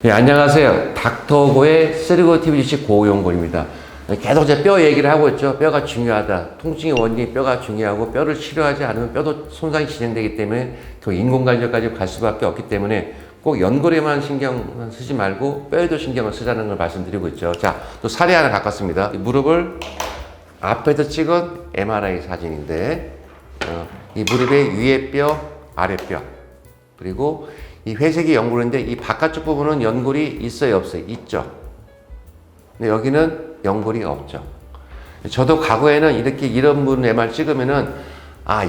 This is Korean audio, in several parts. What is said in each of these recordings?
네, 안녕하세요. 닥터고의 쓰리고 TVC 고용곤입니다. 계속 제 뼈 얘기를 하고 있죠. 뼈가 중요하다. 통증의 원인이 뼈가 중요하고 뼈를 치료하지 않으면 뼈도 손상이 진행되기 때문에 그 인공관절까지 갈 수밖에 없기 때문에 꼭 연골에만 신경만 쓰지 말고 뼈에도 신경을 쓰자는 걸 말씀드리고 있죠. 자, 또 사례 하나 갖고 왔습니다. 이 무릎을 앞에서 찍은 MRI 사진인데 이 무릎의 위에 뼈, 아래 뼈 그리고 이 회색이 연골인데 이 바깥쪽 부분은 연골이 있어요, 없어요? 있죠. 근데 여기는 연골이 없죠. 저도 과거에는 이렇게 이런 분 MR 찍으면은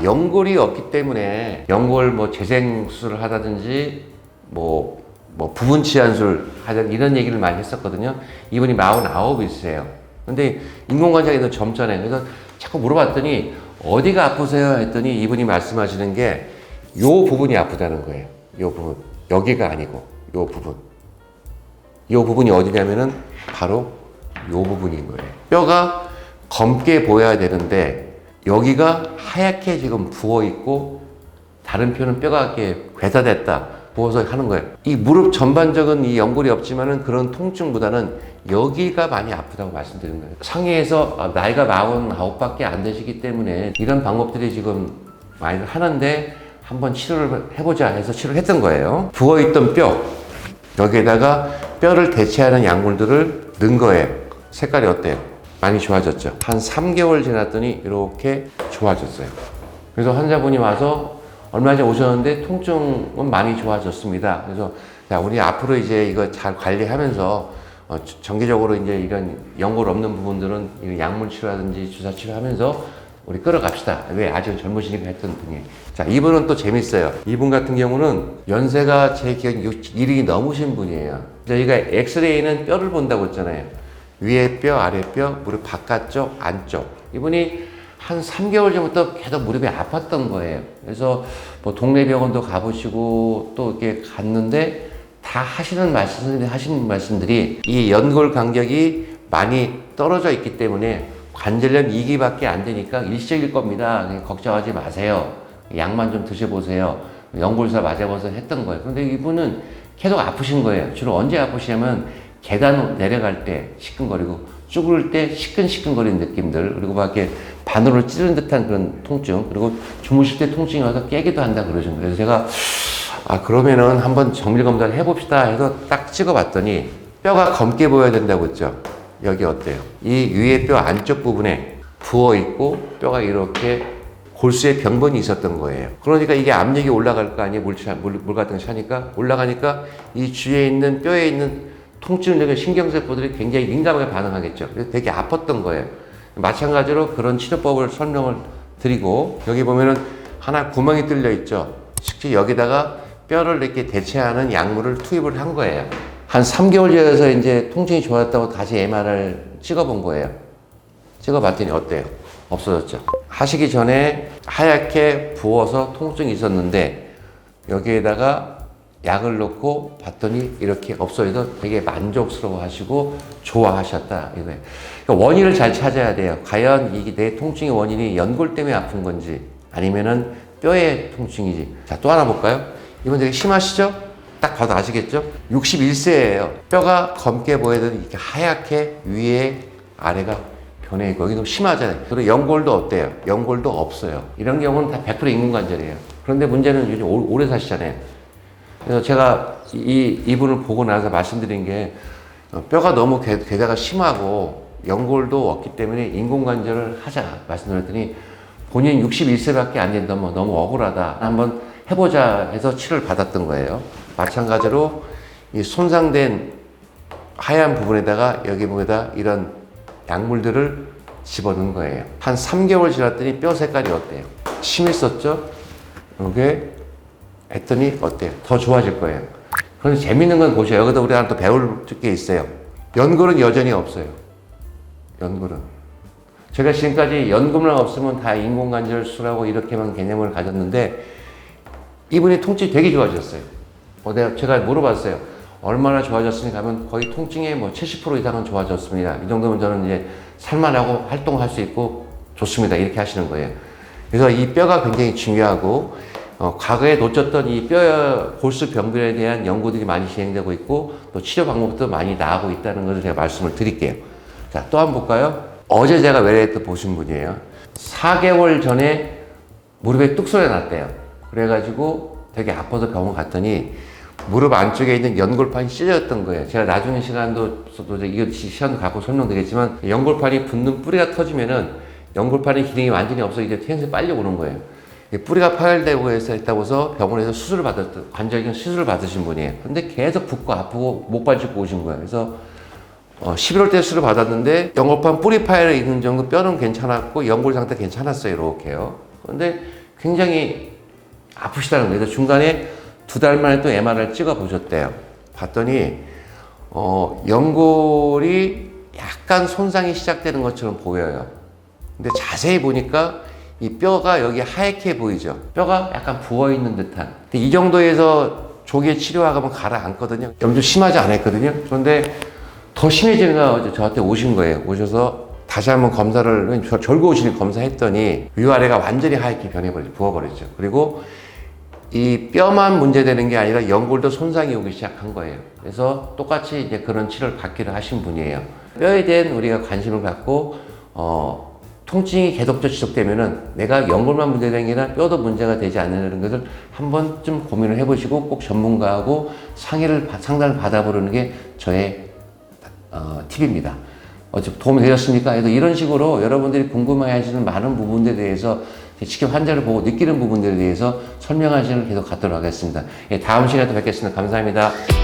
연골이 없기 때문에 연골 뭐 재생 수술을 하다든지 뭐 부분 치환술 하든 이런 얘기를 많이 했었거든요. 이분이 49이세요. 근데 인공관절에도 젊잖아요. 그래서 자꾸 물어봤더니 어디가 아프세요? 했더니 이분이 말씀하시는 게 요 부분이 아프다는 거예요. 요 부분. 여기가 아니고 요 부분. 요 부분이 어디냐면은 바로 요 부분인 거예요. 뼈가 검게 보여야 되는데 여기가 하얗게 지금 부어 있고 다른 표는 뼈가 이렇게 괴사됐다. 부어서 하는 거예요. 이 무릎 전반적인 이 연골이 없지만은 그런 통증보다는 여기가 많이 아프다고 말씀드리는 거예요. 상해에서 나이가 49밖에 안 되시기 때문에 이런 방법들이 지금 많이 하는데 한번 치료를 해보자 해서 치료를 했던 거예요. 부어있던 뼈, 여기에다가 뼈를 대체하는 약물들을 넣은 거예요. 색깔이 어때요? 많이 좋아졌죠? 한 3개월 지났더니 이렇게 좋아졌어요. 그래서 환자분이 와서 얼마 전에 오셨는데 통증은 많이 좋아졌습니다. 그래서 자, 우리 앞으로 이제 이거 잘 관리하면서 정기적으로 이제 이런 연골 없는 부분들은 약물 치료라든지 주사 치료하면서 우리 끌어갑시다. 왜? 아직은 젊으시니까 했던 분이. 자, 이분은 또 재밌어요. 이분 같은 경우는 연세가 제 기억에 1이 넘으신 분이에요. 저희가 엑스레이는 뼈를 본다고 했잖아요. 위에 뼈, 아래 뼈, 무릎 바깥쪽, 안쪽. 이분이 한 3개월 전부터 계속 무릎이 아팠던 거예요. 그래서 뭐 동네 병원도 가보시고 또 이렇게 갔는데 다 하시는 말씀들이 이 연골 간격이 많이 떨어져 있기 때문에 관절염 2기밖에 안 되니까 일시적일 겁니다. 걱정하지 마세요. 약만 좀 드셔보세요. 연골사 맞아봐서 했던 거예요. 근데 이분은 계속 아프신 거예요. 주로 언제 아프시냐면 계단 내려갈 때 시큰거리고 쭈그릴 때 시큰시큰거리는 느낌들 그리고 막 이렇게 바늘로 찌르는 듯한 그런 통증 그리고 주무실 때 통증이 와서 깨기도 한다 그러신 거예요. 그래서 제가 그러면은 한번 정밀 검사를 해봅시다 해서 딱 찍어봤더니 뼈가 검게 보여야 된다고 했죠. 여기 어때요? 이 위에 뼈 안쪽 부분에 부어있고 뼈가 이렇게 골수에 병번이 있었던 거예요. 그러니까 이게 압력이 올라갈 거 아니에요? 물 같은 거 차니까 올라가니까 이 주위에 있는 뼈에 있는 통증을 느끼는 신경세포들이 굉장히 민감하게 반응하겠죠. 그래서 되게 아팠던 거예요. 마찬가지로 그런 치료법을 설명을 드리고 여기 보면은 하나 구멍이 뚫려 있죠. 특히 여기다가 뼈를 이렇게 대체하는 약물을 투입을 한 거예요. 한 3개월 지나서 이제 통증이 좋았다고 다시 MR을 찍어본 거예요. 찍어봤더니 어때요? 없어졌죠. 하시기 전에 하얗게 부어서 통증이 있었는데 여기에다가 약을 넣고 봤더니 이렇게 없어져서 되게 만족스러워 하시고 좋아하셨다 이거예요. 그러니까 원인을 잘 찾아야 돼요. 과연 이게 내 통증의 원인이 연골 때문에 아픈 건지 아니면은 뼈의 통증이지. 자, 또 하나 볼까요? 이분 되게 심하시죠? 딱 봐도 아시겠죠? 61세예요. 뼈가 검게 보여도 이렇게 하얗게 위에 아래가 변해 있고 여기도 심하잖아요. 그리고 연골도 어때요? 연골도 없어요. 이런 경우는 다 100% 인공관절이에요. 그런데 문제는 요즘 오래 사시잖아요. 그래서 제가 이분을 보고 나서 말씀드린 게 뼈가 너무 괴사가 심하고 연골도 없기 때문에 인공관절을 하자 말씀드렸더니 본인 61세밖에 안 된다면 너무 억울하다. 한번 해보자 해서 치료를 받았던 거예요. 마찬가지로 이 손상된 하얀 부분에다가 여기 부분에다 이런 약물들을 집어넣은 거예요. 한 3개월 지났더니 뼈 색깔이 어때요? 심했었죠? 이게 했더니 어때요? 더 좋아질 거예요. 그런데 재밌는 건 보셔요. 여기다 우리 하나 또 배울 게 있어요. 연골은 여전히 없어요. 연골은. 제가 지금까지 연골만 없으면 다 인공관절 수술하고 이렇게만 개념을 가졌는데 이분이 통증이 되게 좋아졌어요. 제가 물어봤어요. 얼마나 좋아졌으니까 하면 거의 통증의 70% 이상은 좋아졌습니다. 이 정도면 저는 이제 살만하고 활동할 수 있고 좋습니다. 이렇게 하시는 거예요. 그래서 이 뼈가 굉장히 중요하고 과거에 놓쳤던 이 뼈 골수 병변에 대한 연구들이 많이 진행되고 있고 또 치료 방법도 많이 나오고 있다는 것을 제가 말씀을 드릴게요. 자, 또 한번 볼까요? 어제 제가 외래에또 보신 분이에요. 4개월 전에 무릎에 뚝 소리가 났대요. 그래가지고 되게 아파서 병원 갔더니 무릎 안쪽에 있는 연골판이 찢어졌던 거예요. 제가 나중에 시간도 이거 시간 갖고 설명드리겠지만 연골판이 붙는 뿌리가 터지면은 연골판의 기능이 완전히 없어 이제天생 빨리 오는 거예요. 뿌리가 파열되고 했다고 해서 병원에서 수술을 관절경 수술을 받으신 분이에요. 근데 계속 붓고 아프고 목발 짚고 오신 거예요. 그래서 11월 때 수술을 받았는데 연골판 뿌리 파열에 있는 정도 뼈는 괜찮았고 연골 상태 괜찮았어요. 이렇게요. 근데 굉장히 아프시다는 거예요. 그래서 중간에 2달 만에 또 MRI를 찍어 보셨대요. 봤더니 연골이 약간 손상이 시작되는 것처럼 보여요. 근데 자세히 보니까 이 뼈가 여기 하얗게 보이죠. 뼈가 약간 부어있는 듯한. 근데 이 정도에서 조기에 치료하면 가라앉거든요. 염증 심하지 않았거든요. 그런데 더 심해지니까 저한테 오신 거예요. 오셔서 다시 한번 검사를 절거우시니 검사했더니 위아래가 완전히 하얗게 변해버리죠. 부어버리죠. 그리고 이 뼈만 문제되는 게 아니라 연골도 손상이 오기 시작한 거예요. 그래서 똑같이 이제 그런 치료를 받기로 하신 분이에요. 뼈에 대한 우리가 관심을 갖고 통증이 계속적으로 지속되면은 내가 연골만 문제되는 게 아니라 뼈도 문제가 되지 않는 것을 한 번쯤 고민을 해보시고 꼭 전문가하고 상담을 받아보는 게 저의 팁입니다. 도움이 되셨습니까? 그래서 이런 식으로 여러분들이 궁금해 하시는 많은 부분들에 대해서 직접 환자를 보고 느끼는 부분들에 대해서 설명하시는 계속 갖도록 하겠습니다. 다음 시간에 또 뵙겠습니다. 감사합니다.